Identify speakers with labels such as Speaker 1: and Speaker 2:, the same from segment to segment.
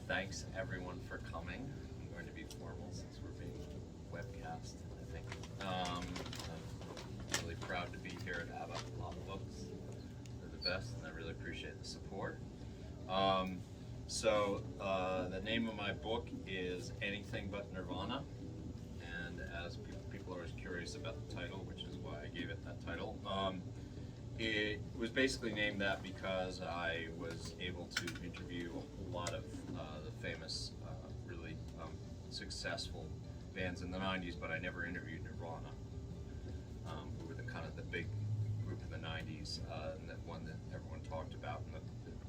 Speaker 1: Thanks everyone for coming. I'm going to be formal since we're being webcast, I think. I'm really proud to be here at Avantpop Books. They're the best, and I really appreciate the support. The name of my book is Anything But Nirvana, and as people are always curious about the title, which is why I gave it that title. It was basically named that because I was able to interview a lot of the famous, really successful bands in the 90s, but I never interviewed Nirvana, who were the kind of the big group in the 90s, and that one that everyone talked about. And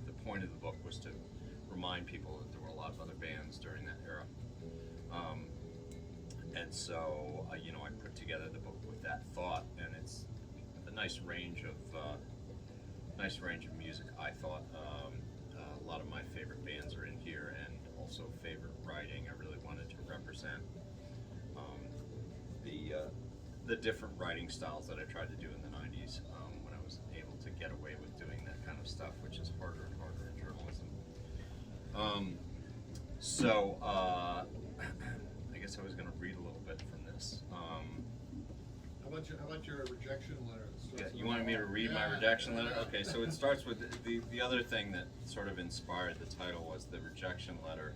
Speaker 1: the point of the book was to remind people that there were a lot of other bands during that era. I put together the book with that thought, and it's a nice range of music. I thought a lot of my favorite bands are in here, and also favorite writing. I really wanted to represent the different writing styles that I tried to do in the 90s when I was able to get away with doing that kind of stuff, which is harder and harder in journalism. I guess I was going to read a little bit from this.
Speaker 2: How about your rejection letter?
Speaker 1: Yeah, you wanted me to read my rejection letter? Okay, so it starts with the other thing that sort of inspired the title was the rejection letter.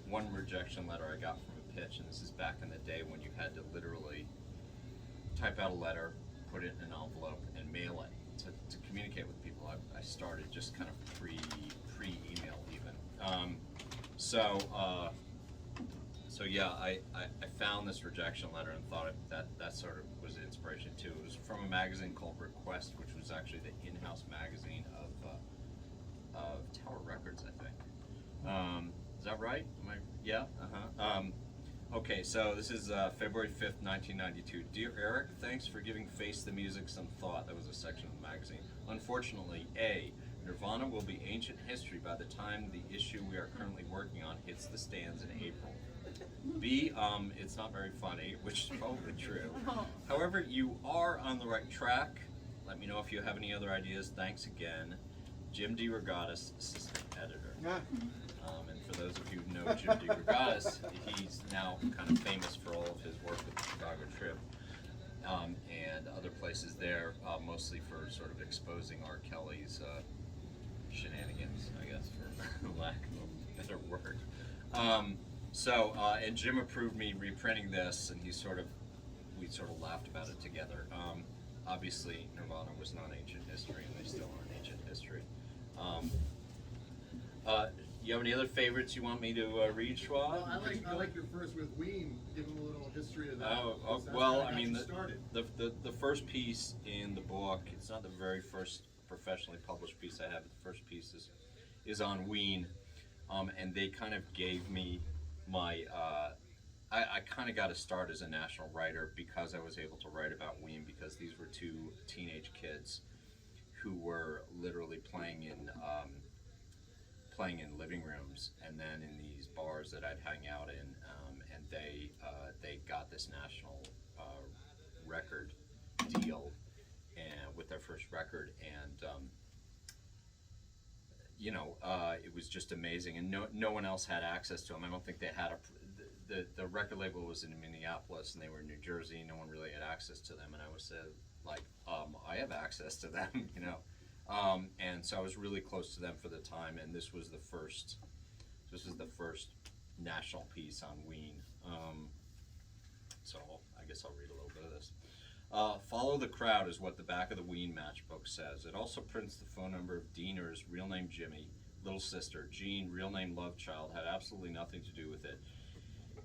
Speaker 1: One rejection letter I got from a pitch, and this is back in the day when you had to literally type out a letter, put it in an envelope, and mail it to communicate with people. I started just kind of pre-email even. I found this rejection letter and thought that sort of was the inspiration too. It was from a magazine called Request, which was actually the in-house magazine of Tower Records, I think. Is that right? Yeah? Okay, so this is February 5th, 1992. Dear Eric, thanks for giving Face the Music some thought. That was a section of the magazine. Unfortunately, A, Nirvana will be ancient history by the time the issue we are currently working on hits the stands in April. B, it's not very funny, which is probably true. However, you are on the right track. Let me know if you have any other ideas. Thanks again. Jim DeRogatis, assistant editor. And for those of you who know Jim DeRogatis, he's now kind of famous for all of his work with the Chicago Trib and other places there, mostly for sort of exposing R. Kelly's shenanigans, I guess, for lack of a better word. And Jim approved me reprinting this, and we sort of laughed about it together. Obviously, Nirvana was not ancient history, and they still aren't ancient history. You have any other favorites you want me to read, Schwab?
Speaker 2: Well, I like your first with Ween. Give them a little history of that.
Speaker 1: The first piece in the book, it's not the very first professionally published piece I have, but the first piece is on Ween, and they kind of gave me my, I kind of got a start as a national writer because I was able to write about Ween, because these were two teenage kids who were literally playing in living rooms and then in these bars that I'd hang out in, and they got this national record deal and with their first record, and it was just amazing, and no one else had access to them. I don't think they had the record label was in Minneapolis and they were in New Jersey. No one really had access to them, and I was like, I have access to them, and so I was really close to them for the time, and this was the first national piece on Ween. So I guess I'll read a little bit of this. Follow the crowd is what the back of the Ween matchbook says. It also prints the phone number of Diener's real name Jimmy, little sister. Jean, real name Lovechild, had absolutely nothing to do with it.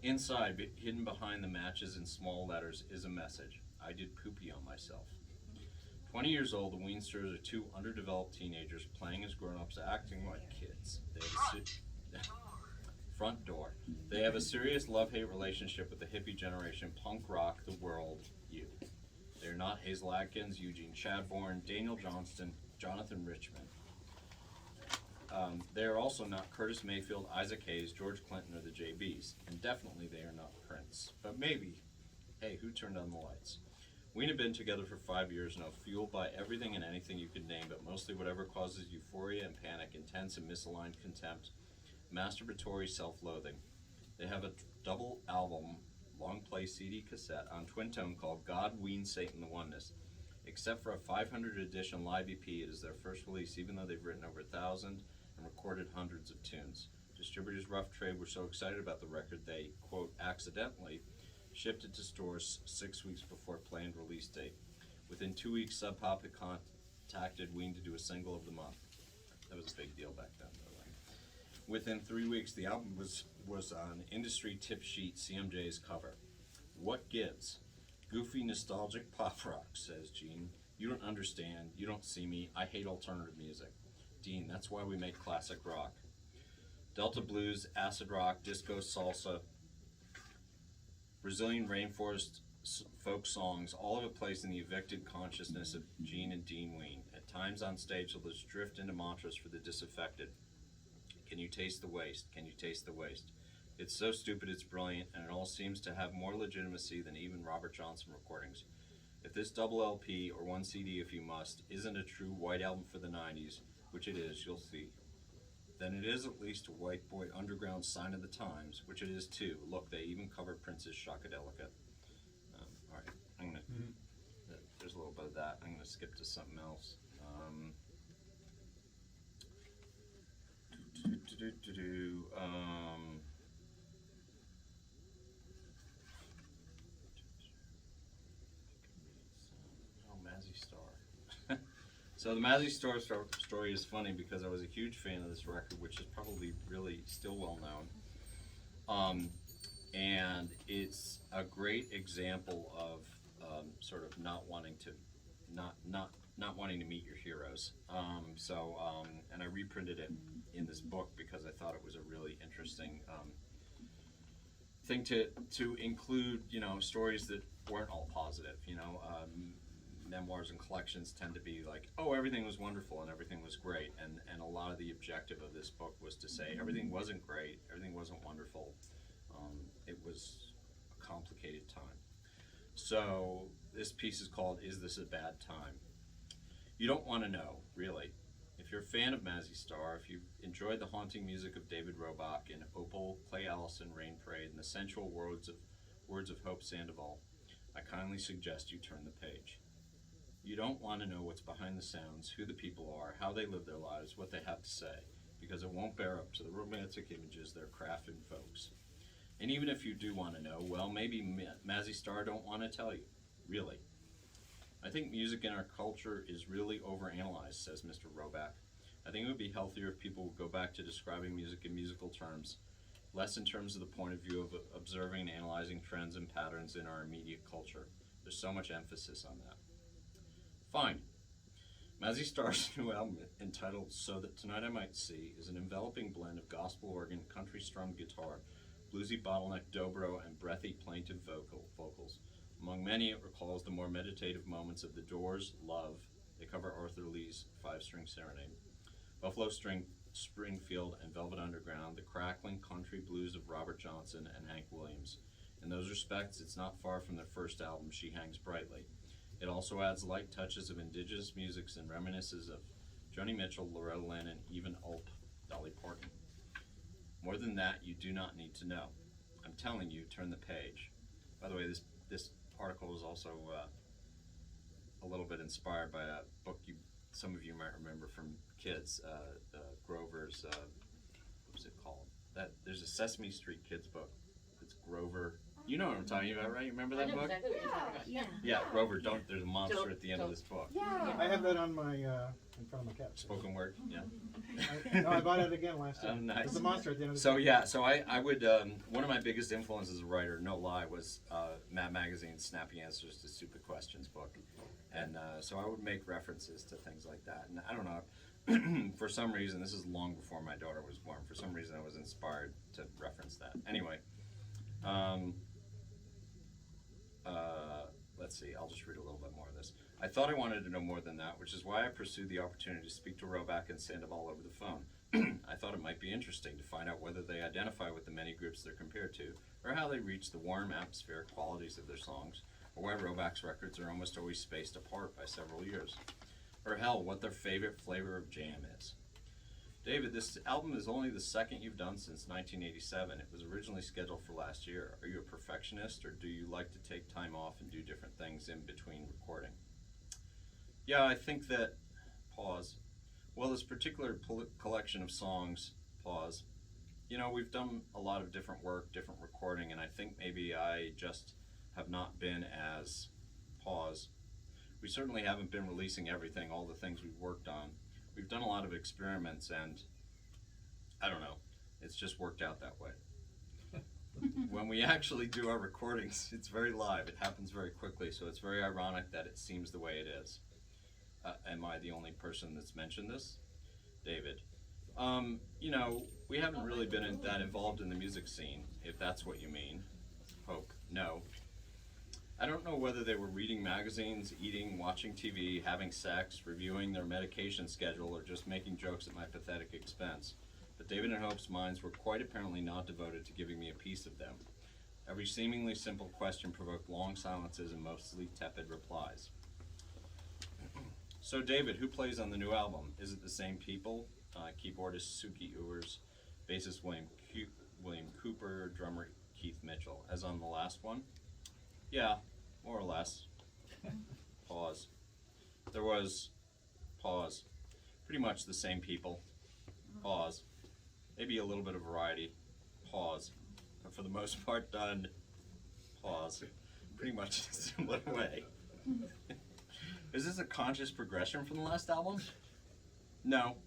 Speaker 1: Inside, hidden behind the matches in small letters, is a message. I did poopy on myself. 20 years old, the Weensters are two underdeveloped teenagers playing as grown-ups, acting like kids. They have front door. They have a serious love-hate relationship with the hippie generation, punk rock, the world, you. They're not Hazel Adkins, Eugene Chadbourne, Daniel Johnston, Jonathan Richman. They are also not Curtis Mayfield, Isaac Hayes, George Clinton, or the JBs. And definitely they are not Prince. But maybe, hey, who turned on the lights? We have been together for 5 years now, fueled by everything and anything you could name, but mostly whatever causes euphoria and panic, intense and misaligned contempt, masturbatory self-loathing. They have a double album, long play CD cassette on Twin Tone called God Ween Satan the Oneness. Except for a 500 edition live EP, it is their first release, even though they've written over 1,000 and recorded hundreds of tunes. Distributors Rough Trade were so excited about the record they, quote, accidentally shipped it to stores 6 weeks before planned release date. Within 2 weeks, Sub Pop had contacted Ween to do a single of the month. That was a big deal back then, by the way. Within 3 weeks, the album was on industry tip sheet CMJ's cover. What gives? Goofy, nostalgic pop rock, says Gene. You don't understand. You don't see me. I hate alternative music. Dean, that's why we make classic rock. Delta blues, acid rock, disco, salsa, Brazilian rainforest folk songs, all of it placed in the evicted consciousness of Gene and Dean Ween. At times on stage, they'll just drift into mantras for the disaffected. Can you taste the waste? Can you taste the waste? It's so stupid it's brilliant, and it all seems to have more legitimacy than even Robert Johnson recordings. If this double LP, or one CD if you must, isn't a true white album for the 90s, which it is, you'll see, then it is at least a white boy underground sign of the times, which it is too. Look, they even cover Prince's Shockadelica. Alright, I'm gonna, there's a little bit of that. I'm gonna skip to something else. Mazzy Star. So the Mazzy Star story is funny because I was a huge fan of this record, which is probably really still well known. And it's a great example of sort of not wanting to meet your heroes. And I reprinted it in this book because I thought it was a really interesting thing to include, stories that weren't all positive. Memoirs and collections tend to be like, oh, everything was wonderful and everything was great, and a lot of the objective of this book was to say everything wasn't great, everything wasn't wonderful. It was a complicated time. So this piece is called Is This a Bad Time? You don't want to know, really. If you're a fan of Mazzy Star, if you've enjoyed the haunting music of David Roebuck and Opal, Clay Allison, Rain Parade, and the sensual words of Hope Sandoval, I kindly suggest you turn the page. You don't want to know what's behind the sounds, who the people are, how they live their lives, what they have to say, because it won't bear up to the romantic images they're crafting folks. And even if you do want to know, well, maybe Mazzy Star don't want to tell you, really. I think music in our culture is really overanalyzed, says Mr. Roebuck. I think it would be healthier if people would go back to describing music in musical terms, less in terms of the point of view of observing and analyzing trends and patterns in our immediate culture. There's so much emphasis on that. Fine. Mazzy Star's new album, entitled So That Tonight I Might See, is an enveloping blend of gospel organ, country strummed guitar, bluesy bottleneck dobro, and breathy plaintive vocals. Among many, it recalls the more meditative moments of The Doors' Love. They cover Arthur Lee's 5-string serenade, Buffalo Springfield, and Velvet Underground, the crackling country blues of Robert Johnson and Hank Williams. In those respects, it's not far from their first album, She Hangs Brightly. It also adds light touches of indigenous musics and reminisces of Joni Mitchell, Loretta Lynn, and even Dolly Parton. More than that, you do not need to know. I'm telling you, turn the page. By the way, this article was also a little bit inspired by a book some of you might remember from kids, Grover's, what was it called? There's a Sesame Street kids book. It's Grover. You know what I'm talking about, right? You remember that book?
Speaker 3: Exactly what you're talking about.
Speaker 4: Yeah.
Speaker 1: Yeah, Grover, there's a monster at the end of this book.
Speaker 4: Yeah.
Speaker 3: I have that on my in front of my couch.
Speaker 1: Spoken word, yeah.
Speaker 3: I bought it again last year.
Speaker 1: Oh, nice.
Speaker 3: There's a monster at the end of the
Speaker 1: So I would, one of my biggest influences as a writer, no lie, was Mad Magazine's Snappy Answers to Stupid Questions book. And so I would make references to things like that. And I don't know, for some reason, this is long before my daughter was born, for some reason I was inspired to reference that. Anyway, let's see, I'll just read a little bit more of this. I thought I wanted to know more than that, which is why I pursued the opportunity to speak to Roebuck and Sandoval over the phone. I thought it might be interesting to find out whether they identify with the many groups they're compared to, or how they reach the warm, atmospheric qualities of their songs, or why Roebuck's records are almost always spaced apart by several years, or hell, what their favorite flavor of jam is. David, this album is only the second you've done since 1987. It was originally scheduled for last year. Are you a perfectionist, or do you like to take time off and do different things in between recording? Yeah, I think that, pause. Well, this particular collection of songs, pause, you know, we've done a lot of different work, different recording, and I think maybe I just have not been as, pause. We certainly haven't been releasing everything, all the things we've worked on. We've done a lot of experiments, and I don't know, it's just worked out that way. When we actually do our recordings, it's very live, it happens very quickly, so it's very ironic that it seems the way it is. Am I the only person that's mentioned this? David. You know, we haven't really been that involved in the music scene, if that's what you mean. Hope. No. I don't know whether they were reading magazines, eating, watching TV, having sex, reviewing their medication schedule, or just making jokes at my pathetic expense. But David and Hope's minds were quite apparently not devoted to giving me a piece of them. Every seemingly simple question provoked long silences and mostly tepid replies. So David, who plays on the new album? Is it the same people? Keyboardist Suki Ewers, bassist William Cooper, drummer Keith Mitchell. As on the last one? Yeah, more or less. Pause. There was, pause, pretty much the same people. Pause. Maybe a little bit of variety. Pause. But for the most part done, pause. Pretty much in a similar way. Is this a conscious progression from the last album? No.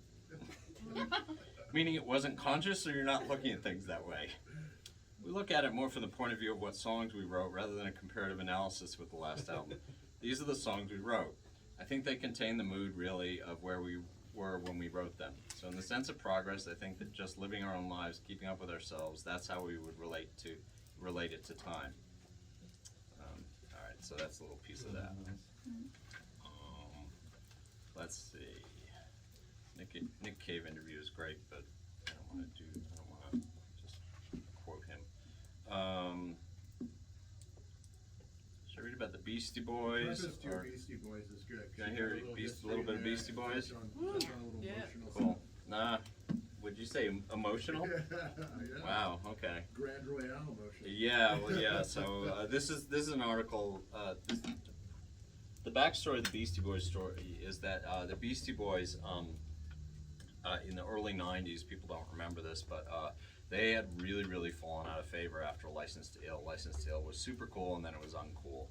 Speaker 1: Meaning it wasn't conscious, or you're not looking at things that way? We look at it more from the point of view of what songs we wrote rather than a comparative analysis with the last album. These are the songs we wrote. I think they contain the mood, really, of where we were when we wrote them. So in the sense of progress, I think that just living our own lives, keeping up with ourselves, that's how we would relate it to time. Alright, so that's a little piece of that. Let's see. Nick Cave interview is great, but I don't want to just quote him. Should I read about the Beastie Boys?
Speaker 2: Preface to Beastie Boys is good.
Speaker 1: Can I hear a little bit of Beastie Boys?
Speaker 2: Yeah.
Speaker 1: Cool. Nah. Would you say emotional?
Speaker 2: Yeah.
Speaker 1: Wow. Okay.
Speaker 2: Grand Royale emotion.
Speaker 1: Yeah. Well, yeah. So this is an article. The backstory of the Beastie Boys story is that the Beastie Boys, in the early '90s, people don't remember this, but they had really fallen out of favor after License to Ill. License to Ill was super cool, and then it was uncool.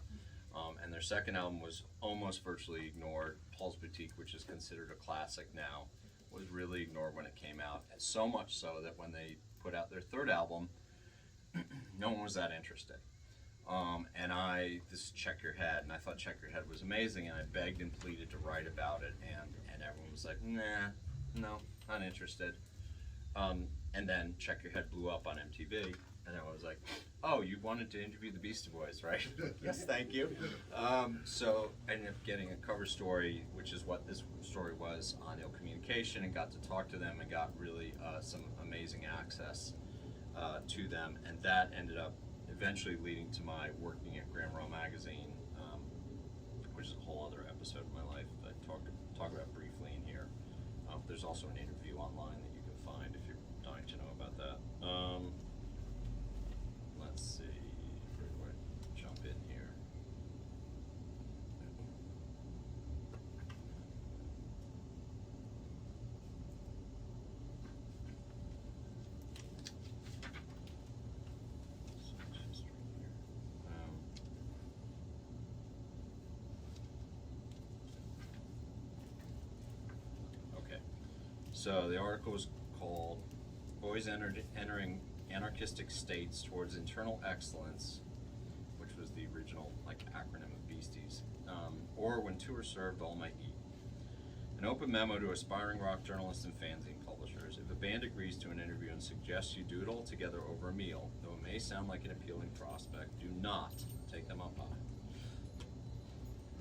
Speaker 1: And their second album was almost virtually ignored. Paul's Boutique, which is considered a classic now, was really ignored when it came out. And so much so that when they put out their third album, no one was that interested. And this is Check Your Head, and I thought Check Your Head was amazing, and I begged and pleaded to write about it, and everyone was like, nah, no, not interested. And then Check Your Head blew up on MTV, and I was like, oh, you wanted to interview the Beastie Boys, right? Yes, thank you. So I ended up getting a cover story, which is what this story was, on Ill Communication, and got to talk to them and got really some amazing access to them, and that ended up eventually leading to my working at Graham Rowe Magazine, which is a whole other episode of my life that I talk about briefly in here. There's also an interview online that you can find if you're dying to know about that. Let's see, where do I jump in here? Okay, so the article is called Boys Entering Anarchistic States Towards Internal Excellence, which was the original acronym of Beasties, or When Two Are Served, All Might Eat. An open memo to aspiring rock journalists and fanzine publishers. If a band agrees to an interview and suggests you do it all together over a meal, though it may sound like an appealing prospect, do not take them up on it.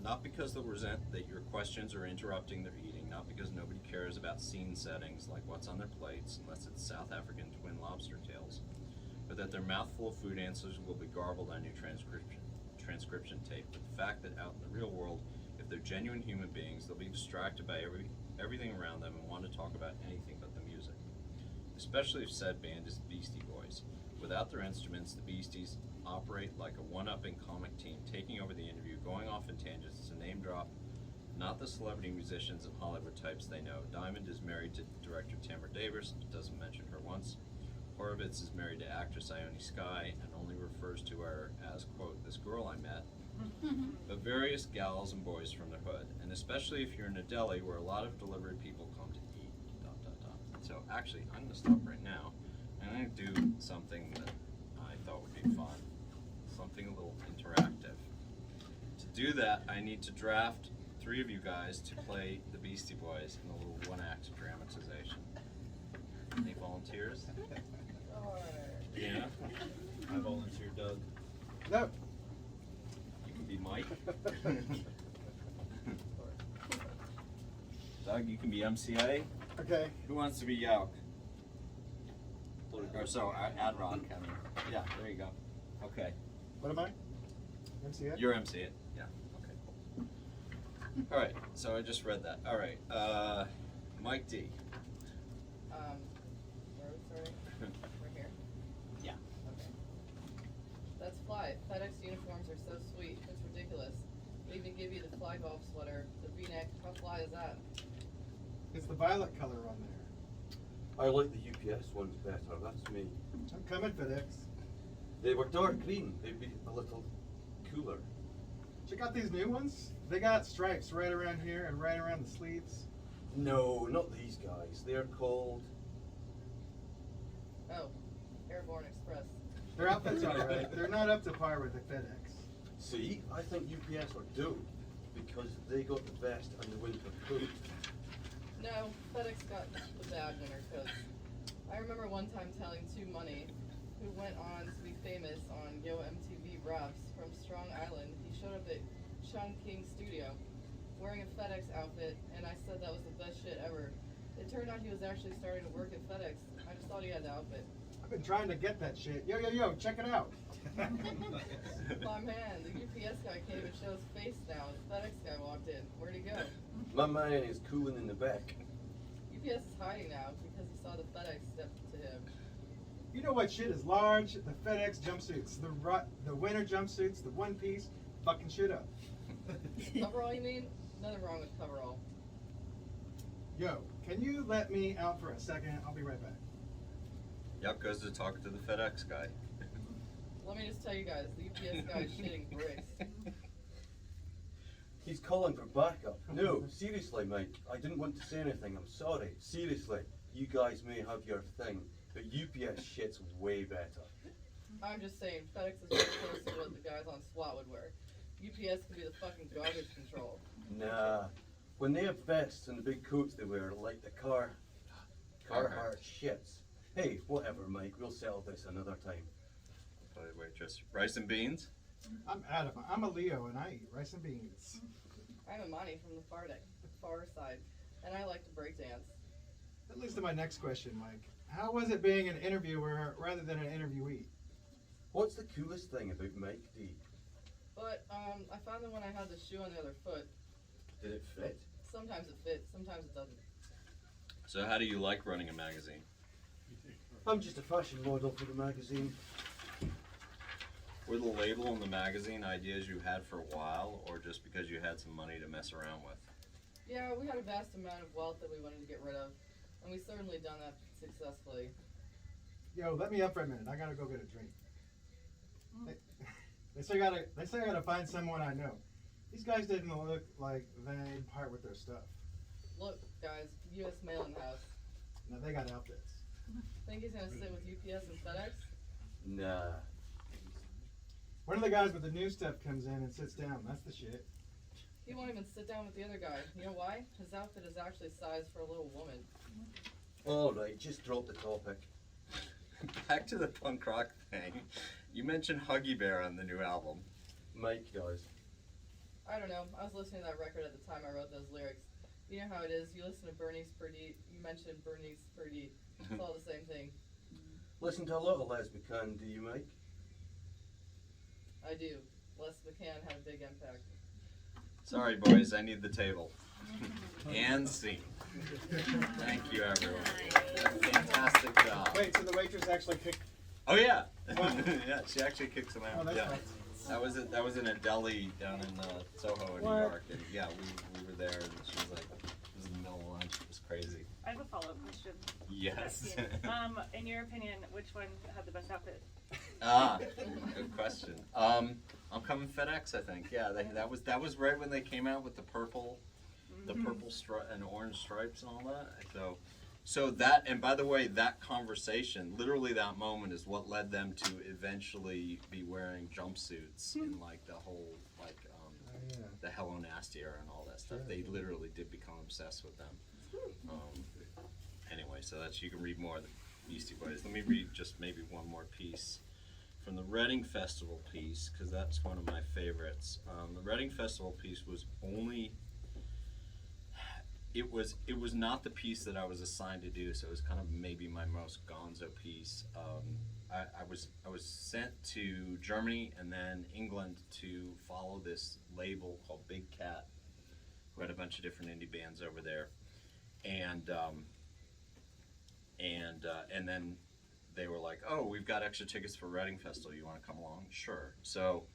Speaker 1: Not because they'll resent that your questions are interrupting their eating, not because nobody cares about scene settings like what's on their plates, unless it's South African twin lobster tails, but that their mouthful of food answers will be garbled on your transcription tape. But the fact that out in the real world, if they're genuine human beings, they'll be distracted by everything around them and want to talk about anything but the music. especially if said band is Beastie Boys. Without their instruments, the Beasties operate like a one-upping comic team, taking over the interview, going off in tangents to name drop not the celebrity musicians and Hollywood types they know. Diamond is married to director Tamara Davis, doesn't mention her once. Horovitz is married to actress Ione Skye and only refers to her as, quote, this girl I met. But various gals and boys from the hood, and especially if you're in a deli where a lot of delivery people come to eat, ... So actually, I'm going to stop right now, and I'm going to do something that I thought would be fun. Something a little interactive. To do that, I need to draft 3 of you guys to play the Beastie Boys in a little one-act dramatization. Any volunteers? Yeah?
Speaker 4: I volunteer Doug.
Speaker 3: No.
Speaker 1: You can be Mike. Doug, you can be MCA.
Speaker 3: Okay.
Speaker 1: Who wants to be Yauk? Or so, Adron, Kevin. Yeah, there you go. Okay.
Speaker 3: What am I? MCA?
Speaker 1: You're MCA. Yeah, okay, cool. Alright, so I just read that. Alright, Mike D.
Speaker 5: Where are we starting? We're here.
Speaker 1: Yeah.
Speaker 5: Okay. That's fly. FedEx uniforms are so sweet. It's ridiculous. They even give you the fly golf sweater, the V-neck. How fly is that?
Speaker 3: It's the violet color on there.
Speaker 4: I like the UPS ones better, that's me.
Speaker 3: I'm coming, FedEx.
Speaker 4: They were dark green, they'd be a little cooler.
Speaker 3: Check out these new ones. They got stripes right around here and right around the sleeves.
Speaker 4: No, not these guys. They're called...
Speaker 5: Oh, Airborne Express.
Speaker 3: Their outfits are right. They're not up to par with the FedEx.
Speaker 4: See, I think UPS are dope because they got the vest and the winter coat.
Speaker 5: No, FedEx got the bad winter coats. I remember one time telling Two Money, who went on to be famous on Yo MTV Raps from Strong Island, he showed up at Chung King's studio wearing a FedEx outfit, and I said that was the best shit ever. It turned out he was actually starting to work at FedEx. I just thought he had the outfit.
Speaker 3: I've been trying to get that shit. Yo, yo, yo, check it out.
Speaker 5: My man, the UPS guy can't even show his face now. The FedEx guy walked in. Where'd he go?
Speaker 4: My man is cooling in the back.
Speaker 5: UPS is hiding now because he saw the FedEx step to him.
Speaker 3: You know what shit is large? The FedEx jumpsuits. The winter jumpsuits, the one piece, fucking shit up.
Speaker 5: Coverall, you mean? Nothing wrong with coverall.
Speaker 3: Yo, can you let me out for a second? I'll be right back.
Speaker 1: Yauk goes to talk to the FedEx guy.
Speaker 5: Let me just tell you guys, the UPS guy is shitting bricks.
Speaker 4: He's calling for backup. No, seriously, Mike. I didn't want to say anything. I'm sorry. Seriously, you guys may have your thing, but UPS shit's way better.
Speaker 5: I'm just saying, FedEx is very close to what the guys on SWAT would wear. UPS could be the fucking garbage control.
Speaker 4: Nah. When they have vests and the big coats they wear, like the Carhartt shits. Hey, whatever, Mike. We'll settle this another time.
Speaker 1: By the way, just rice and beans.
Speaker 3: I'm Adam. I'm a Leo and I eat rice and beans.
Speaker 5: I'm Imani from the far side, and I like to break dance.
Speaker 3: That leads to my next question, Mike. How was it being an interviewer rather than an interviewee?
Speaker 4: What's the coolest thing about Mike D?
Speaker 5: But I found that when I had the shoe on the other foot,
Speaker 4: Did it fit?
Speaker 5: sometimes it fits, sometimes it doesn't.
Speaker 1: So how do you like running a magazine?
Speaker 4: I'm just a fashion model for the magazine.
Speaker 1: Were the label and the magazine ideas you had for a while, or just because you had some money to mess around with?
Speaker 5: Yeah, we had a vast amount of wealth that we wanted to get rid of, and we've certainly done that successfully.
Speaker 3: Yo, let me up for a minute. I gotta go get a drink. They say I gotta find someone I know. These guys didn't look like they'd part with their stuff.
Speaker 5: Look, guys, U.S. Mailing House.
Speaker 3: Now they got outfits.
Speaker 5: Think he's gonna sit with UPS and FedEx?
Speaker 4: Nah.
Speaker 3: One of the guys with the new stuff comes in and sits down. That's the shit.
Speaker 5: He won't even sit down with the other guy. You know why? His outfit is actually sized for a little woman.
Speaker 4: Alright, just drop the topic.
Speaker 1: Back to the punk rock thing. You mentioned Huggy Bear on the new album.
Speaker 4: Mike does.
Speaker 5: I don't know. I was listening to that record at the time I wrote those lyrics. You know how it is. You listen to Bernice Perdue. You mentioned Bernice Perdue. It's all the same thing.
Speaker 4: Listen to a lot of Les McCann, do you, Mike?
Speaker 5: I do. Les McCann had a big impact.
Speaker 1: Sorry, boys, I need the table. And scene. Thank you, everyone. Fantastic. fantastic job.
Speaker 3: Wait, so the waitress actually kicked.
Speaker 1: Oh yeah,
Speaker 3: Wow.
Speaker 1: yeah. She actually kicks him
Speaker 3: Oh,
Speaker 1: out.
Speaker 3: that's
Speaker 1: Yeah,
Speaker 3: nice.
Speaker 1: that was in a deli down in Soho in New
Speaker 3: What?
Speaker 1: York, and yeah, we were there, and she was like, it was in the middle of lunch. It was crazy.
Speaker 6: I have a follow-up question.
Speaker 1: Yes.
Speaker 6: In your opinion, which one had the best outfit?
Speaker 1: Good question. I'm coming FedEx, I think. Yeah, that was right when they came out with the purple and orange stripes and all that. So that, and by the way, that conversation, literally that moment, is what led them to eventually be wearing jumpsuits in like the whole the Hello Nasty era and all that stuff. They literally did become obsessed with them. Anyway, so you can read more of the Beastie Boys. Let me read just maybe one more piece from the Reading Festival piece, because that's one of my favorites. The Reading Festival piece was it was not the piece that I was assigned to do, so it was kind of maybe my most gonzo piece. I was sent to Germany and then England to follow this label called Big Cat, who had a bunch of different indie bands over there, and then they were like, "Oh, we've got extra tickets for Reading Festival. You want to come along?" Sure. So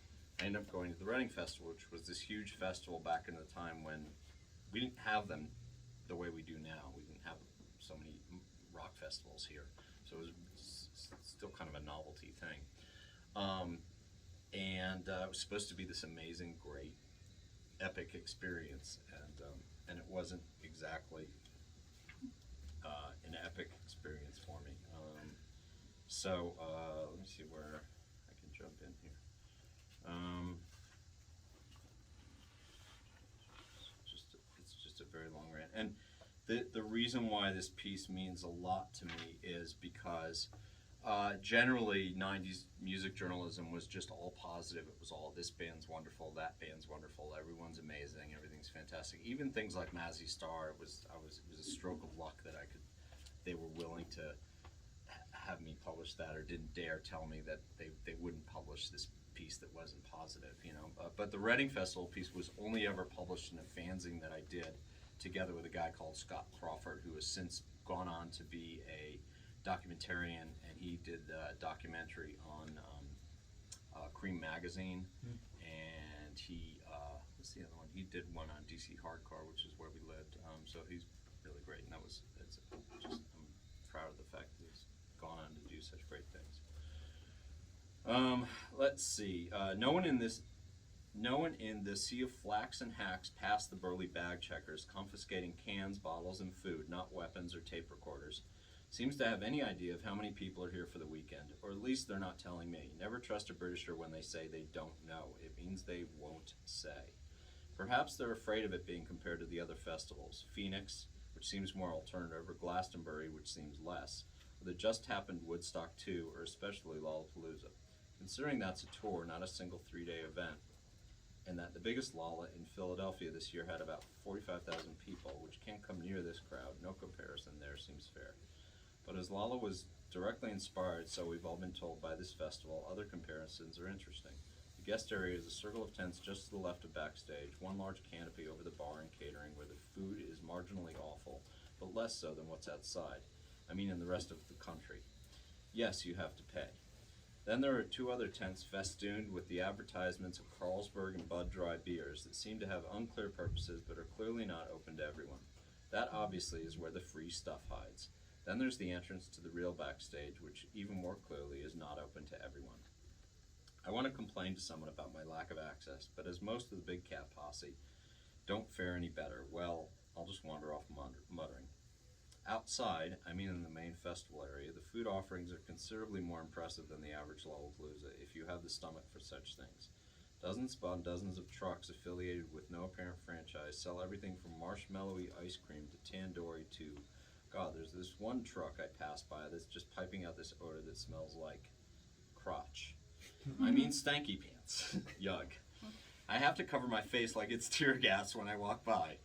Speaker 1: I ended up going to the Reading Festival, which was this huge festival back in the time when we didn't have them the way we do now. We didn't have so many rock festivals here, so it was still kind of a novelty thing. It was supposed to be this amazing, great, epic experience, and it wasn't exactly an epic experience for me. Let me see where I can jump in here. It's just a very long rant, and the reason why this piece means a lot to me is because generally 90s music journalism was just all positive. It was all, this band's wonderful, that band's wonderful, everyone's amazing, everything's fantastic. Even things like Mazzy Star, it was a stroke of luck that they were willing to have me publish that, or didn't dare tell me that they wouldn't publish this piece that wasn't positive, you know. But the Reading Festival piece was only ever published in a fanzine that I did together with a guy called Scott Crawford, who has since gone on to be a documentarian, and he did a documentary on Cream Magazine, and what's the other one? He did one on DC Hardcore, which is where we lived. So he's really great, and I'm proud of the fact that he's gone on to do such great things. Let's see. No one in the sea of flax and hacks past the burly bag checkers, confiscating cans, bottles, and food, not weapons or tape recorders, seems to have any idea of how many people are here for the weekend, or at least they're not telling me. Never trust a Britisher when they say they don't know. It means they won't say. Perhaps they're afraid of it being compared to the other festivals. Phoenix, which seems more alternative, or Glastonbury, which seems less, or the just happened Woodstock 2, or especially Lollapalooza. Considering that's a tour, not a single 3-day event, and that the biggest Lolla in Philadelphia this year had about 45,000 people, which can't come near this crowd. No comparison there seems fair. But as Lolla was directly inspired, so we've all been told, by this festival, other comparisons are interesting. The guest area is a circle of tents just to the left of backstage, one large canopy over the bar and catering, where the food is marginally awful, but less so than what's outside. I mean in the rest of the country. Yes, you have to pay. Then there are 2 other tents festooned with the advertisements of Carlsberg and Bud Dry beers that seem to have unclear purposes but are clearly not open to everyone. That obviously is where the free stuff hides. Then there's the entrance to the real backstage, which even more clearly is not open to everyone. I want to complain to someone about my lack of access, but as most of the Big Cat posse don't fare any better, well, I'll just wander off muttering. Outside, I mean in the main festival area, the food offerings are considerably more impressive than the average Lollapalooza, if you have the stomach for such things. Dozens upon dozens of trucks affiliated with no apparent franchise sell everything from marshmallowy ice cream to tandoori to, God, there's this one truck I passed by that's just piping out this odor that smells like crotch. I mean stanky pants. Yuck. I have to cover my face like it's tear gas when I walk by.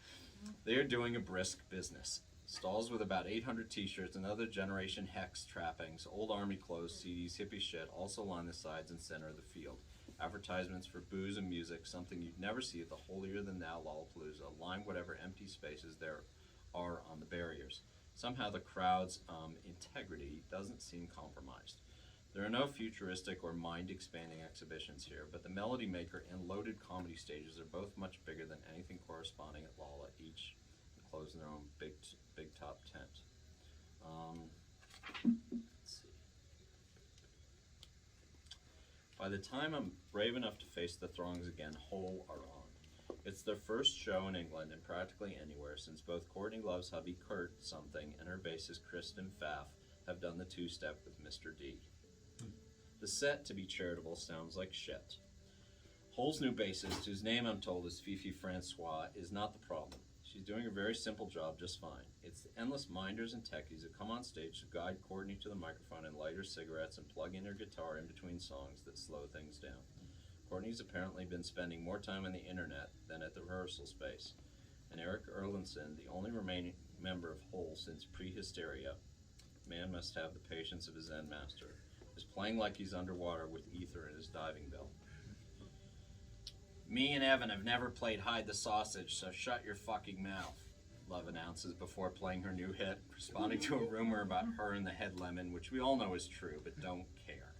Speaker 1: They are doing a brisk business. Stalls with about 800 t-shirts and other Generation Hex trappings, old army clothes, CDs, hippie shit also line the sides and center of the field. Advertisements for booze and music, something you'd never see at the holier-than-thou Lollapalooza, line whatever empty spaces there are on the barriers. somehow the crowd's integrity doesn't seem compromised. There are no futuristic or mind-expanding exhibitions here, but the Melody Maker and Loaded comedy stages are both much bigger than anything corresponding at Lolla, each enclosed in their own big top tent. Let's see. By the time I'm brave enough to face the throngs again, Hole are on. It's their first show in England and practically anywhere since both Courtney Love's hubby Kurt something and her bassist Kristen Pfaff have done the two-step with Mr. D. The set, to be charitable, sounds like shit. Hole's new bassist, whose name I'm told is Fifi Francois, is not the problem. She's doing a very simple job just fine. It's the endless minders and techies that come on stage to guide Courtney to the microphone and light her cigarettes and plug in her guitar in between songs that slow things down. Courtney's apparently been spending more time on the internet than at the rehearsal space. And Eric Erlandson, the only remaining member of Hole since pre-hysteria, man must have the patience of his Zen master, is playing like he's underwater with ether in his diving bell. Me and Evan have never played Hide the Sausage, so shut your fucking mouth, Love announces before playing her new hit, responding to a rumor about her and the head lemon, which we all know is true, but don't care.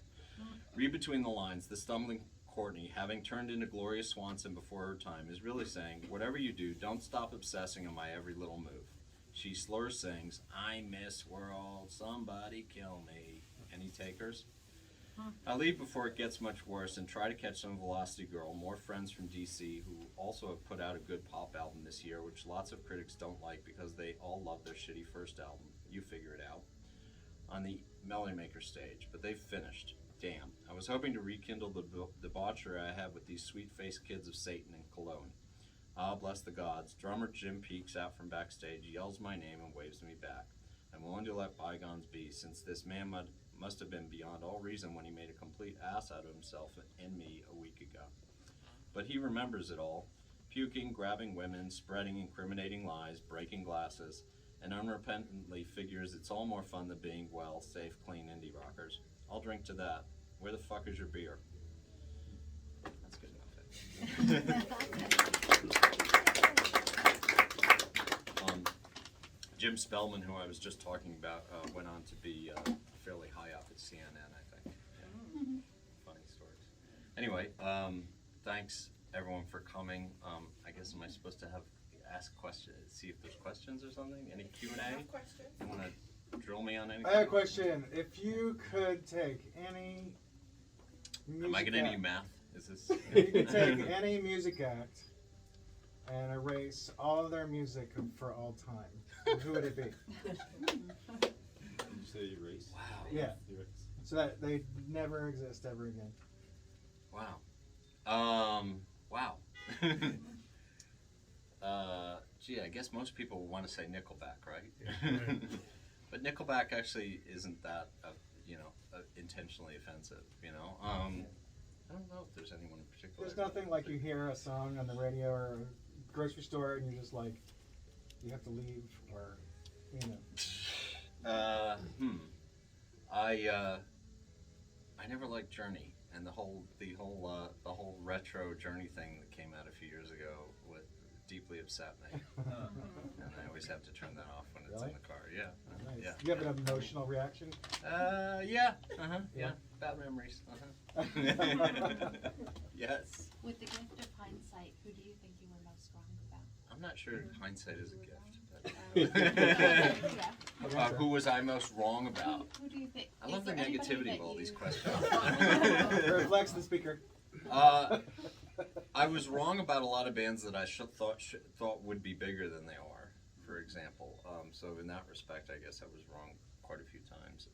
Speaker 1: Read between the lines, the stumbling Courtney, having turned into Gloria Swanson before her time, is really saying, whatever you do, don't stop obsessing on my every little move. She slurs sings, I miss world, somebody kill me. Any takers? I leave before it gets much worse and try to catch some Velocity Girl, more friends from DC who also have put out a good pop album this year, which lots of critics don't like because they all love their shitty first album, You Figure It Out, on the Melody Maker stage, but they've finished. Damn, I was hoping to rekindle the debauchery I had with these sweet-faced kids of Satan in Cologne. Ah, bless the gods. Drummer Jim peeks out from backstage, yells my name, and waves me back. I'm willing to let bygones be, since this man must have been beyond all reason when he made a complete ass out of himself and me a week ago. But he remembers it all, puking, grabbing women, spreading incriminating lies, breaking glasses, and unrepentantly figures it's all more fun than being, well, safe, clean indie rockers. I'll drink to that. Where the fuck is your beer? That's good enough. Jim Spellman, who I was just talking about, went on to be fairly high up at CNN, I think. Yeah. Funny stories. Anyway, thanks everyone for coming. I guess am I supposed to ask questions, see if there's questions or something? Any Q&A?
Speaker 5: Questions?
Speaker 1: You want to drill me on anything?
Speaker 3: I have a question. If you could take any music
Speaker 1: Am I going to
Speaker 3: act,
Speaker 1: need math? Is this?
Speaker 3: if you could take any music act and erase all of their music for all time, who would it be?
Speaker 7: Did you say erase?
Speaker 1: Wow.
Speaker 3: Yeah.
Speaker 7: Erase.
Speaker 3: So that they never exist ever again.
Speaker 1: Wow. Wow. Gee, I guess most people want to say Nickelback, right? But Nickelback actually isn't that, intentionally offensive, I don't know if there's anyone in particular.
Speaker 3: There's nothing like you hear a song on the radio or a grocery store and you're just like, you have to leave or,
Speaker 1: I never liked Journey, and the whole retro Journey thing that came out a few years ago would deeply upset me, and I always have to turn that off when it's
Speaker 3: Really?
Speaker 1: in the car. Yeah,
Speaker 3: Nice.
Speaker 1: yeah.
Speaker 3: You have an emotional reaction?
Speaker 1: Yeah,
Speaker 3: Yeah.
Speaker 1: bad memories. Yes.
Speaker 8: With the gift of hindsight, who do you think you were most wrong about?
Speaker 1: I'm not sure hindsight is a gift.
Speaker 8: Yeah.
Speaker 1: Who was I most wrong about?
Speaker 8: Who do you think?
Speaker 1: I love the
Speaker 8: is there anybody
Speaker 1: negativity
Speaker 8: that
Speaker 1: of all
Speaker 8: you-
Speaker 1: these questions.
Speaker 3: It reflects the speaker.
Speaker 1: I was wrong about a lot of bands that I thought would be bigger than they are, for example. So in that respect, I guess I was wrong quite a few times.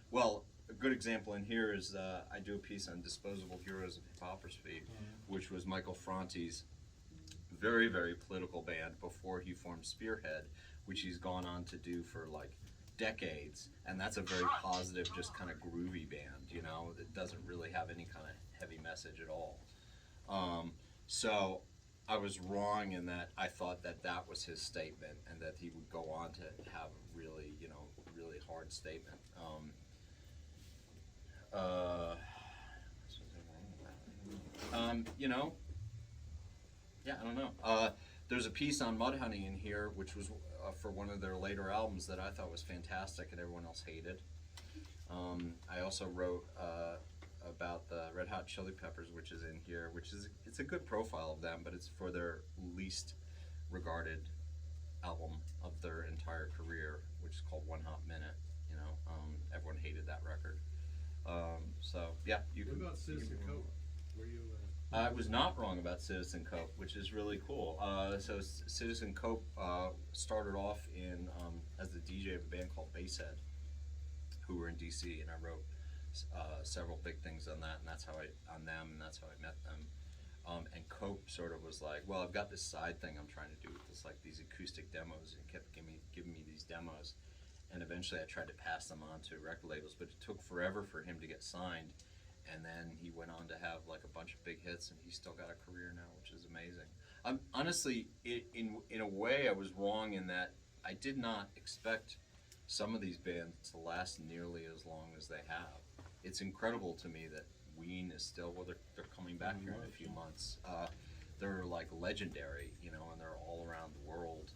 Speaker 1: Well, a good example in here is I do a piece on Disposable Heroes of Hypocrisy, which was Michael Franti's very, very political band before he formed Spearhead, which he's gone on to do for like decades, and that's a very positive, just kind of groovy band, that doesn't really have any kind of heavy message at all. So I was wrong in that I thought that was his statement, and that he would go on to have a really, really hard statement. Yeah, I don't know. There's a piece on Mudhoney in here, which was for one of their later albums that I thought was fantastic and everyone else hated. I also wrote about the Red Hot Chili Peppers, which is in here, it's a good profile of them, but it's for their least regarded album of their entire career, which is called One Hot Minute. You know, everyone hated that record. So yeah, you
Speaker 2: What
Speaker 1: can.
Speaker 2: about Citizen Cope? Were you?
Speaker 1: I was not wrong about Citizen Cope, which is really cool. Citizen Cope started off in as the DJ of a band called Basshead, who were in DC, and I wrote several big things on that, and that's how I met them. And Cope sort of was like, well, I've got this side thing I'm trying to do with this, like these acoustic demos, and kept giving me these demos, and eventually I tried to pass them on to record labels, but it took forever for him to get signed. And then he went on to have like a bunch of big hits, and he's still got a career now, which is amazing. Honestly, in a way, I was wrong in that I did not expect some of these bands to last nearly as long as they have. It's incredible to me that Ween is still, well, they're coming back here in a few months. They're like legendary, you know, and they're all around the world.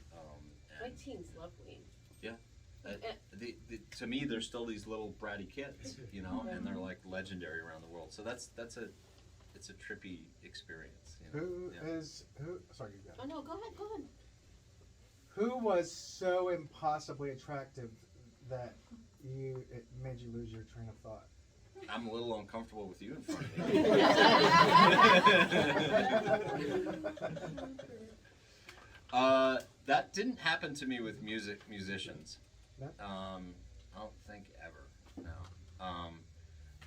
Speaker 9: My teens love Ween.
Speaker 1: Yeah. To me, they're still these little bratty kids, you know, and they're like legendary around the world. So it's a trippy experience. You know?
Speaker 3: Sorry, you go.
Speaker 9: Oh no, go ahead.
Speaker 3: Who was so impossibly attractive that it made you lose your train of thought?
Speaker 1: I'm a little uncomfortable with you in front of me. That didn't happen to me with musicians.
Speaker 3: No?
Speaker 1: I don't think ever. No.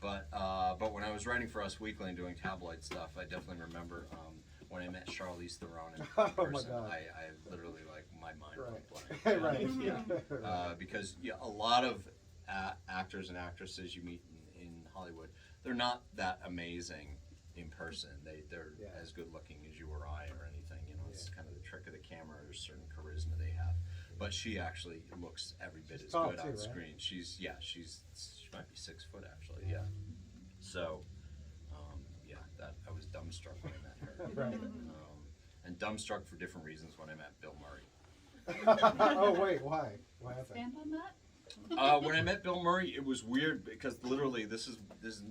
Speaker 1: But when I was writing for Us Weekly and doing tabloid stuff, I definitely remember when I met Charlize Theron in
Speaker 3: Oh my
Speaker 1: person.
Speaker 3: God.
Speaker 1: I literally, like, my mind went
Speaker 3: Right.
Speaker 1: blank.
Speaker 3: Right.
Speaker 1: Because a lot of actors and actresses you meet in Hollywood, they're not that amazing in person. They're as good looking as you or I or anything. You know, it's kind of the trick of the camera. There's certain charisma they have. But she actually looks every bit as good on screen. She might be 6 foot actually. Yeah. So, I was dumbstruck when I met her.
Speaker 3: Right.
Speaker 1: And dumbstruck for different reasons when I met Bill Murray.
Speaker 3: Oh wait, why? Why happened?
Speaker 8: Expand on that?
Speaker 1: When I met Bill Murray, it was weird because literally this is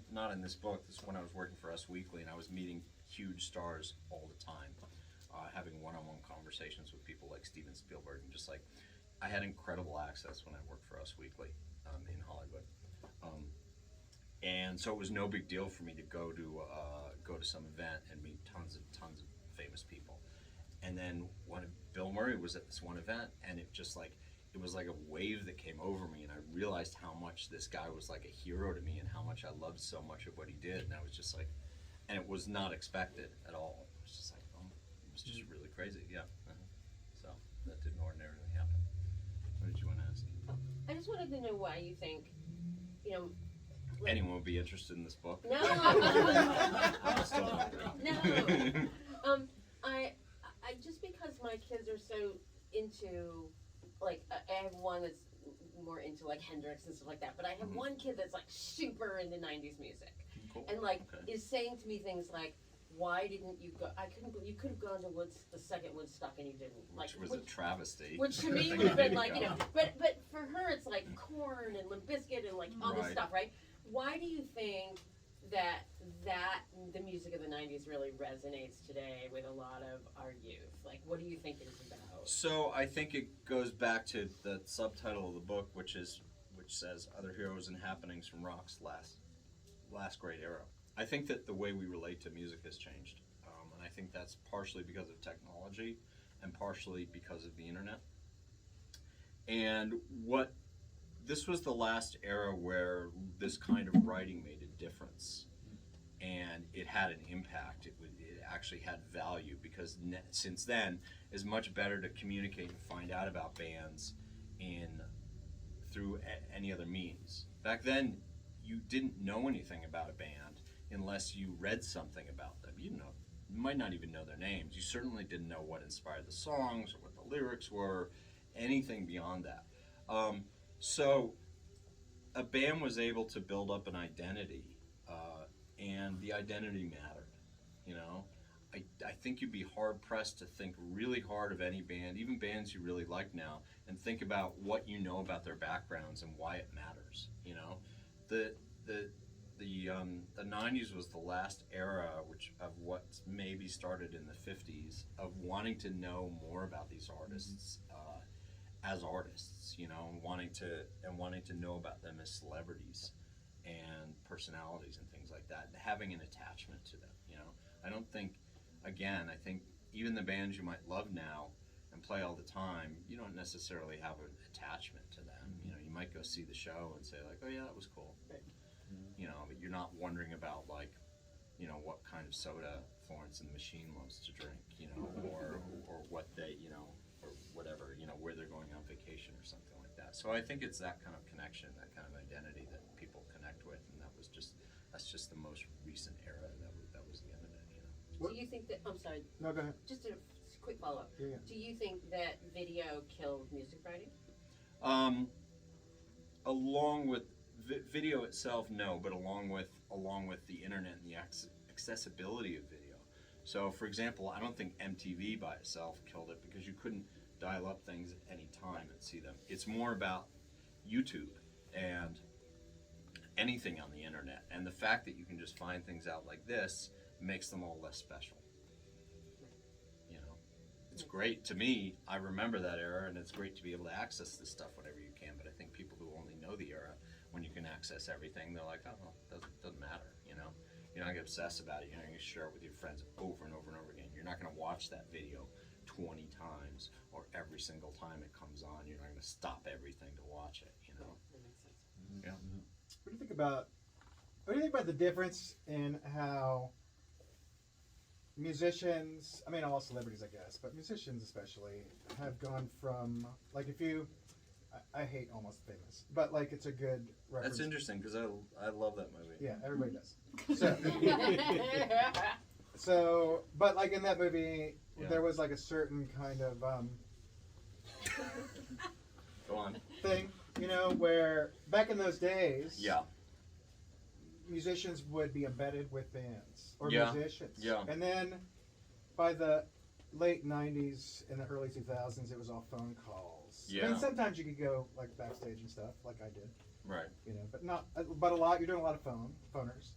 Speaker 1: not in this book. This is when I was working for Us Weekly, and I was meeting huge stars all the time, having one-on-one conversations with people like Steven Spielberg, and just like I had incredible access when I worked for Us Weekly in Hollywood, and so it was no big deal for me to go to some event and meet tons of famous people. And then when Bill Murray was at this one event, and it was like a wave that came over me, and I realized how much this guy was like a hero to me and how much I loved so much of what he did. And I was just like, and it was not expected at all. It was just like, it was just really crazy. Yeah. So that didn't ordinarily happen. What did you want to ask?
Speaker 9: I just wanted to know why you think, you know. Like,
Speaker 1: anyone would be interested in this book?
Speaker 9: No.
Speaker 1: I'm still hungry.
Speaker 9: No. I just because my kids are so into, like, I have one that's more into like Hendrix and stuff like that, but I have one kid that's like super into 90s music.
Speaker 1: Cool.
Speaker 9: And like is saying to me things like, why didn't you go? You could have gone to the second Woodstock and you didn't. Like,
Speaker 1: Which was a travesty.
Speaker 9: Which to me would have been like, you know, but for her it's like Korn and Limp Bizkit and like all this stuff, right? Why do you think that the music of the 90s really resonates today with a lot of our youth? Like, what do you think it's about?
Speaker 1: So I think it goes back to the subtitle of the book, which says Other Heroes and Happenings from Rock's last great era. I think that the way we relate to music has changed, and I think that's partially because of technology and partially because of the internet. And this was the last era where this kind of writing made a difference, and it had an impact. It actually had value, because since then it's much better to communicate and find out about bands through any other means. Back then, you didn't know anything about a band unless you read something about them. You might not even know their names. You certainly didn't know what inspired the songs or what the lyrics were, anything beyond that. So a band was able to build up an identity, and the identity mattered. You know, I think you'd be hard pressed to think really hard of any band, even bands you really like now, and think about what you know about their backgrounds and why it matters. You know, the 90s was the last era of what maybe started in the 50s of wanting to know more about these artists as artists, you know, and wanting to know about them as celebrities and personalities and things like that, and having an attachment to them. You know, I think even the bands you might love now and play all the time, you don't necessarily have an attachment to them. You know, you might go see the show and say like, oh yeah, that was cool. You know, but you're not wondering about like, you know, what kind of soda Florence and the Machine loves to drink, you know, or what they, you know, or whatever, you know, where they're going on vacation or something like that. So I think it's that kind of connection, that kind of identity that people connect with, and that's just the most recent era that was the internet, you know.
Speaker 9: Do you think that, I'm sorry,
Speaker 3: No, go ahead.
Speaker 9: just a quick follow-up.
Speaker 3: Yeah.
Speaker 9: Do you think that video killed music writing?
Speaker 1: Along with video itself, no, but along with the internet and the accessibility of video. So, for example, I don't think MTV by itself killed it because you couldn't dial up things at any time and see them. It's more about YouTube and anything on the internet, and the fact that you can just find things out like this makes them all less special. You know, it's great to me. I remember that era, and it's great to be able to access this stuff whenever you can. But I think people who only know the era, when you can access everything, they're like, oh, doesn't matter. You know, you're not gonna obsess about it. You're not gonna share it with your friends over and over and over again. You're not gonna watch that video 20 times or every single time it comes on. You're not gonna stop everything to watch it. You know.
Speaker 9: That makes sense.
Speaker 1: Yeah.
Speaker 3: What do you think about the difference in how musicians, I mean all celebrities I guess, but musicians especially, have gone from, like if you, I hate Almost Famous, but like it's a good reference.
Speaker 1: That's interesting because I love that movie.
Speaker 3: Yeah, everybody does. So, but like in that movie,
Speaker 1: Yeah.
Speaker 3: there was like a certain kind of
Speaker 1: Go on.
Speaker 3: thing, you know, where back in those days,
Speaker 1: Yeah.
Speaker 3: musicians would be embedded with bands or
Speaker 1: Yeah,
Speaker 3: musicians.
Speaker 1: yeah.
Speaker 3: And then by the late 90s and the early 2000s, it was all phone calls. I
Speaker 1: Yeah.
Speaker 3: mean, sometimes you could go like backstage and stuff, like I did,
Speaker 1: Right.
Speaker 3: you know, but a lot, you're doing a lot of phoners.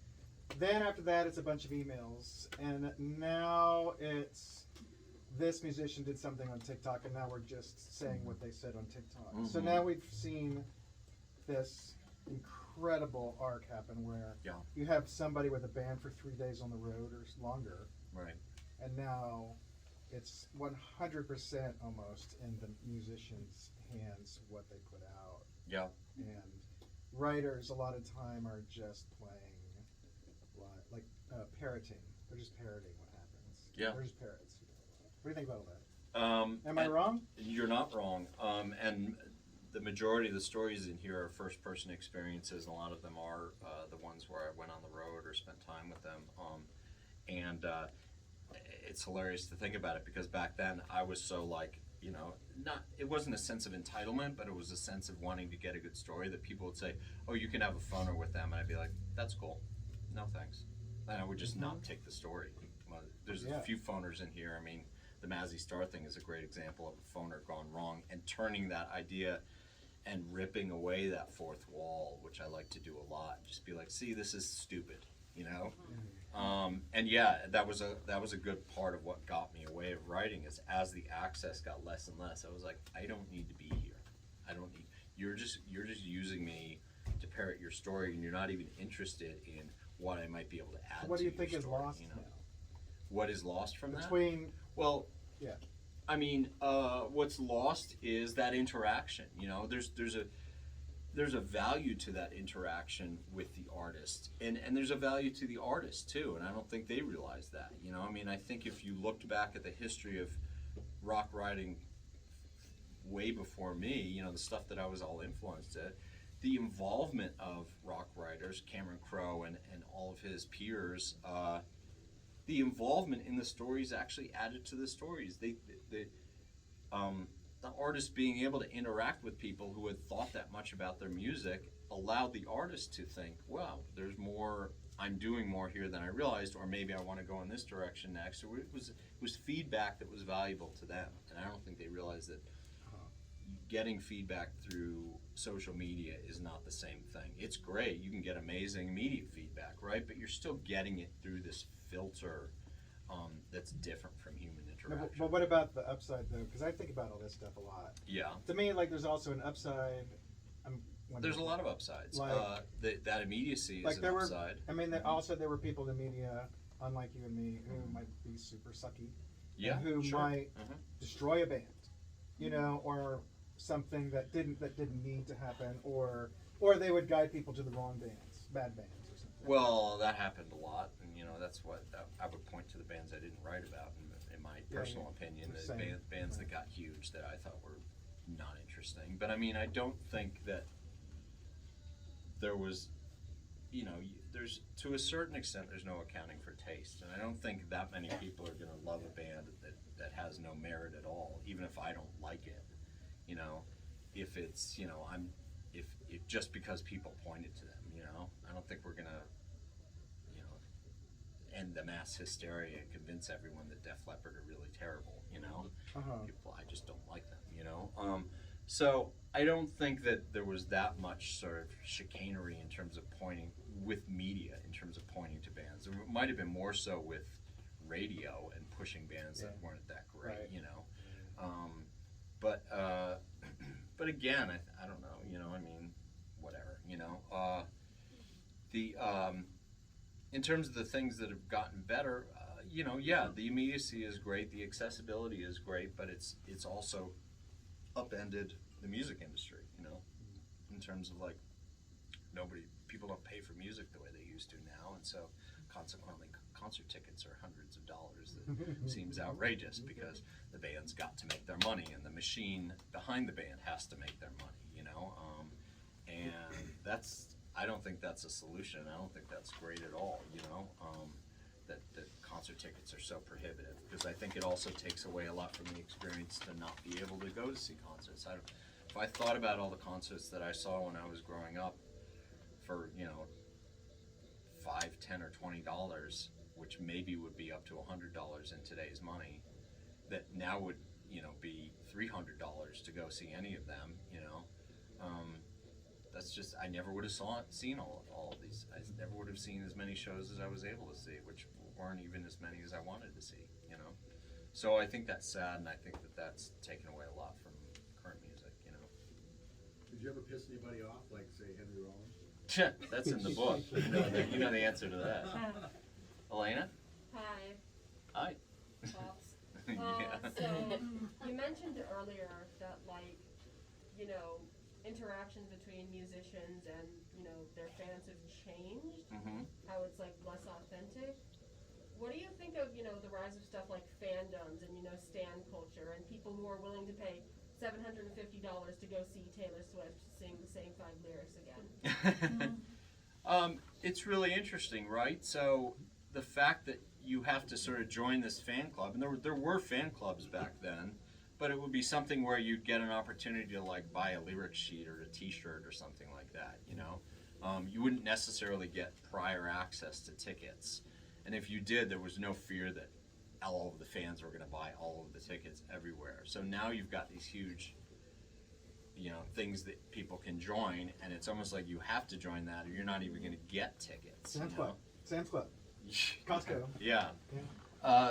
Speaker 3: Then after that, it's a bunch of emails. And now it's this musician did something on TikTok, and now we're just saying what they said on TikTok. So
Speaker 1: Mhm.
Speaker 3: now we've seen this incredible arc happen where
Speaker 1: Yeah.
Speaker 3: you have somebody with a band for 3 days on the road or longer,
Speaker 1: Right.
Speaker 3: and now it's 100% almost in the musician's hands what they put out.
Speaker 1: Yeah.
Speaker 3: And writers a lot of time are just playing like parroting. They're just parroting what happens.
Speaker 1: Yeah.
Speaker 3: They're just parrots. What do you think about all that? Am I
Speaker 1: and
Speaker 3: wrong?
Speaker 1: You're not wrong. And the majority of the stories in here are first-person experiences, and a lot of them are the ones where I went on the road or spent time with them. And it's hilarious to think about it because back then I was so like, you know, it wasn't a sense of entitlement, but it was a sense of wanting to get a good story that people would say, oh, you can have a phoner with them. And I'd be like, that's cool. No, thanks. And I would just not take the story. Well, there's
Speaker 3: Yeah.
Speaker 1: a few phoners in here. I mean, the Mazzy Star thing is a great example of a phoner gone wrong and turning that idea and ripping away that fourth wall, which I like to do a lot. Just be like, see, this is stupid, you know? And yeah, that was a good part of what got me away of writing is as the access got less and less, I was like, I don't need to be here. You're just using me to parrot your story, and you're not even interested in what I might be able to add
Speaker 3: What do
Speaker 1: to
Speaker 3: you think
Speaker 1: your
Speaker 3: is
Speaker 1: story,
Speaker 3: lost
Speaker 1: you know?
Speaker 3: now?
Speaker 1: What is lost from that?
Speaker 3: Between,
Speaker 1: Well,
Speaker 3: yeah.
Speaker 1: I mean, what's lost is that interaction. You know, there's a value to that interaction with the artist, and there's a value to the artist too. And I don't think they realize that. You know, I mean, I think if you looked back at the history of rock writing way before me, you know, the stuff that I was all influenced at, the involvement of rock writers, Cameron Crowe and all of his peers. The involvement in the stories actually added to the stories. the artist being able to interact with people who had thought that much about their music allowed the artist to think, well, there's more, I'm doing more here than I realized, or maybe I want to go in this direction next. So it was feedback that was valuable to them, and I don't think they realized that getting feedback through social media is not the same thing. It's great, you can get amazing immediate feedback, right? But you're still getting it through this filter that's different from human interaction.
Speaker 3: But what about the upside though? Because I think about all this stuff a lot.
Speaker 1: Yeah.
Speaker 3: To me, like, there's also an upside.
Speaker 1: There's a lot of upsides.
Speaker 3: Like,
Speaker 1: that immediacy
Speaker 3: like
Speaker 1: is an
Speaker 3: there
Speaker 1: upside.
Speaker 3: I mean, there were people in the media, unlike you and me, who might be super sucky.
Speaker 1: Yeah,
Speaker 3: And who
Speaker 1: sure.
Speaker 3: might destroy a band, you know, or something that didn't need to happen, or they would guide people to the wrong bands, bad bands, or something.
Speaker 1: Well, that happened a lot, and you know that's what I would point to the bands I didn't write about. In my personal opinion, the bands that got huge that I thought were not interesting. But I mean, I don't think that there was, you know, there's to a certain extent there's no accounting for taste, and I don't think that many people are going to love a band that has no merit at all, even if I don't like it. You know, if it's, you know, if just because people pointed to them, you know, I don't think we're gonna, you know, end the mass hysteria and convince everyone that Def Leppard are really terrible, you know. People, I just don't like them, you know. So I don't think that there was that much sort of chicanery in terms of pointing with media, in terms of pointing to bands. It might have been more so with radio and pushing bands that weren't that great, you know. But again, I don't know, you know, I mean, whatever, you know. In terms of the things that have gotten better, you know, yeah, the immediacy is great, the accessibility is great, but it's also upended the music industry, you know, in terms of like people don't pay for music the way they used to now, and so consequently concert tickets are hundreds of dollars. That seems outrageous because the band's got to make their money, and the machine behind the band has to make their money, you know. And I don't think that's a solution. I don't think that's great at all, you know. That concert tickets are so prohibitive, because I think it also takes away a lot from the experience to not be able to go to see concerts. If I thought about all the concerts that I saw when I was growing up for, you know, $5, $10, or $20, which maybe would be up to $100 in today's money, that now would, you know, be $300 to go see any of them, you know. That's just, I never would have seen all of these. I never would have seen as many shows as I was able to see, which weren't even as many as I wanted to see, you know. So I think that's sad, and I think that that's taken away a lot from current music, you know.
Speaker 2: Did you ever piss anybody off, like, say, Henry Rollins?
Speaker 1: That's in the book. You know the answer to that. Elena?
Speaker 10: Hi.
Speaker 1: Hi.
Speaker 10: Pops.
Speaker 1: Yeah.
Speaker 10: So you mentioned earlier that, like, you know, interactions between musicians and, you know, their fans have changed. How it's like less authentic. What do you think of, you know, the rise of stuff like fandoms and, you know, stan culture and people who are willing to pay $750 to go see Taylor Swift sing the same 5 lyrics again?
Speaker 1: It's really interesting, right? So the fact that you have to sort of join this fan club, and there were fan clubs back then, but it would be something where you'd get an opportunity to like buy a lyric sheet or a T-shirt or something like that, you know. You wouldn't necessarily get prior access to tickets, and if you did, there was no fear that all of the fans were going to buy all of the tickets everywhere. So now you've got these huge, you know, things that people can join, and it's almost like you have to join that, or you're not even going to get tickets.
Speaker 3: Sam's Club. Costco.
Speaker 1: Yeah.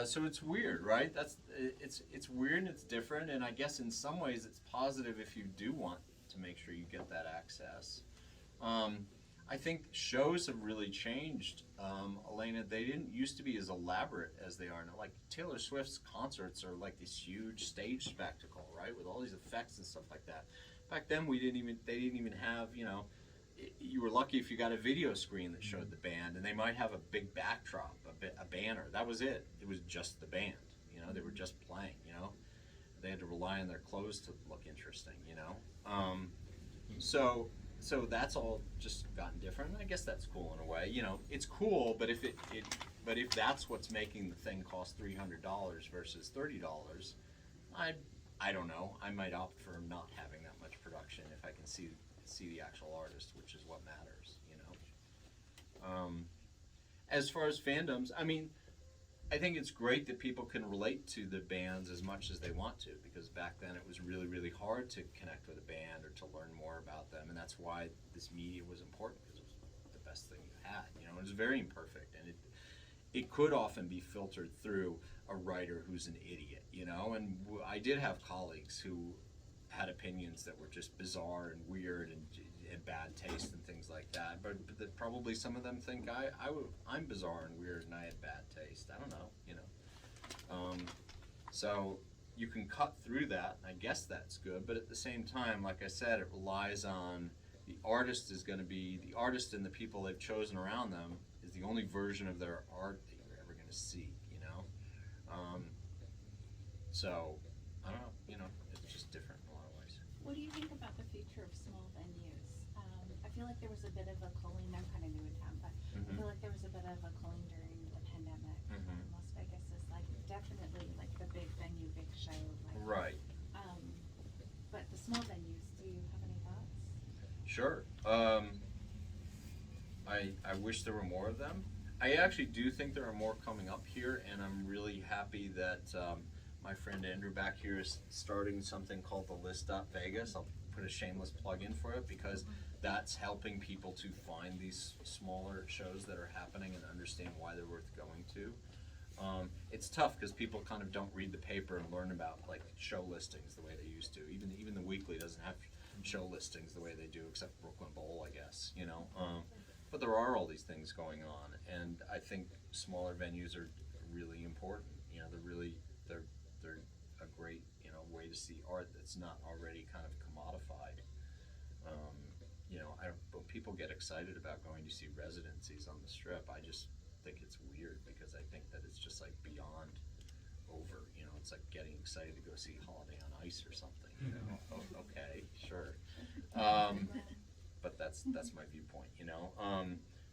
Speaker 1: So it's weird, right? It's weird and it's different, and I guess in some ways it's positive if you do want to make sure you get that access. I think shows have really changed, Elena. They didn't used to be as elaborate as they are now. Like Taylor Swift's concerts are like this huge stage spectacle, right, with all these effects and stuff like that. Back then, they didn't even have, you know. You were lucky if you got a video screen that showed the band, and they might have a big backdrop, a banner. That was it. It was just the band. You know, they were just playing. You know, they had to rely on their clothes to look interesting. You know, so that's all just gotten different. I guess that's cool in a way. You know, it's cool, but if but if that's what's making the thing cost $300 versus $30, I'd I don't know. I might opt for not having that much production if I can see the actual artist, which is what matters, you know. As far as fandoms, I mean, I think it's great that people can relate to the bands as much as they want to, because back then it was really, really hard to connect with a band or to learn more about them, and that's why this media was important, because it was the best thing you had, you know. It was very imperfect, and it could often be filtered through a writer who's an idiot, you know. And I did have colleagues who had opinions that were just bizarre and weird and bad taste and things like that. But that probably some of them think I'm bizarre and weird and I had bad taste. I don't know, you know. So you can cut through that, and I guess that's good. But at the same time, like I said, it relies on the artist is going to be the artist, and the people they've chosen around them is the only version of their art that you're ever going to see, you know. So I don't know, you know, it's just different in a lot of ways.
Speaker 8: What do you think about the future of small venues? I feel like there was a bit of a culling. I'm kind of new in town, but I feel like there was a bit of a culling during the pandemic. Las Vegas is like definitely like the big venue, big show. Like,
Speaker 1: Right.
Speaker 8: But the small venues, do you have any thoughts?
Speaker 1: Sure. I wish there were more of them. I actually do think there are more coming up here, and I'm really happy that my friend Andrew back here is starting something called the List.Vegas. I'll put a shameless plug in for it, because that's helping people to find these smaller shows that are happening and understand why they're worth going to. It's tough because people kind of don't read the paper and learn about like show listings the way they used to. Even the Weekly doesn't have show listings the way they do, except Brooklyn Bowl, I guess, you know. But there are all these things going on, and I think smaller venues are really important. You know, they're a great, you know, way to see art that's not already kind of commodified. You know, when people get excited about going to see residencies on the Strip, I just think it's weird, because I think that it's just like beyond over. You know, it's like getting excited to go see Holiday on Ice or something. You know, okay, sure. But that's my viewpoint, you know.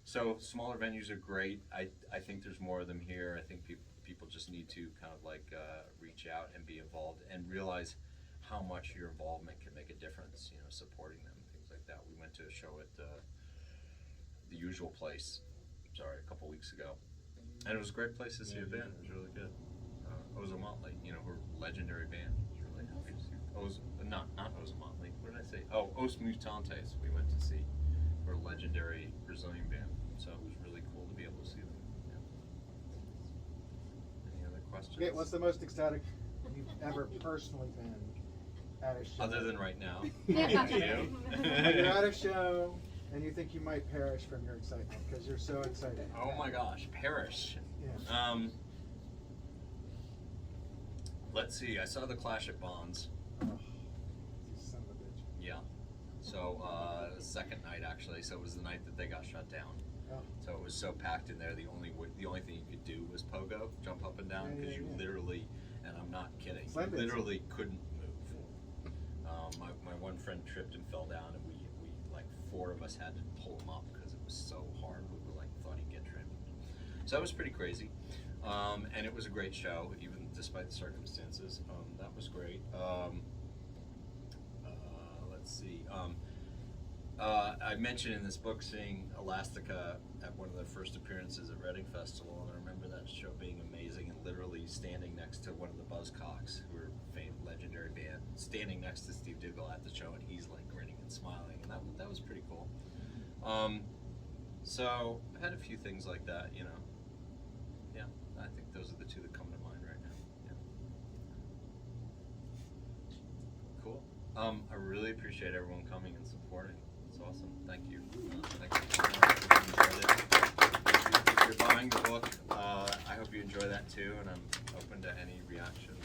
Speaker 1: So smaller venues are great. I think there's more of them here. I think people just need to kind of like reach out and be involved and realize how much your involvement can make a difference, you know, supporting them, things like that. We went to a show at the Usual Place, a couple weeks ago, and it was a great place to see a band. It was really good. Ozo Motley, you know, we're a legendary band. It was really happy to see. Not Ozo Motley. What did I say? Oh, Os Mutantes. We went to see. We're a legendary Brazilian band, so it was really cool to be able to see them. Yeah. Any other questions?
Speaker 3: Okay, what's the most ecstatic you've ever personally been at a show?
Speaker 1: Other than right now.
Speaker 8: Yeah.
Speaker 1: You?
Speaker 3: When you're at a show and you think you might perish from your excitement because you're so excited.
Speaker 1: Oh my gosh, perish.
Speaker 3: Yeah.
Speaker 1: Let's see. I saw the Clash at Bonds.
Speaker 3: Oh, you son of a bitch.
Speaker 1: Yeah. So second night actually. So it was the night that they got shut down.
Speaker 3: Oh.
Speaker 1: So it was so packed in there. The only thing you could do was pogo, jump up and down, because you literally, and I'm not kidding,
Speaker 3: Slam
Speaker 1: you
Speaker 3: dance.
Speaker 1: literally couldn't move. My one friend tripped and fell down, and we like 4 of us had to pull him up because it was so hard. We were like thought he'd get trimmed. So that was pretty crazy. And it was a great show, even despite the circumstances. That was great. Let's see. I mentioned in this book seeing Elastica at one of their first appearances at Reading Festival, and I remember that show being amazing, and literally standing next to one of the Buzzcocks, who are a famed legendary band, standing next to Steve Diggle at the show, and he's like grinning and smiling, and that was pretty cool. So I had a few things like that, you know. Yeah, I think those are the 2 that come to mind right now. Yeah. Cool. I really appreciate everyone coming and supporting. It's awesome. Thank you. Thank you. If you're buying the book, I hope you enjoy that too, and I'm open to any reaction.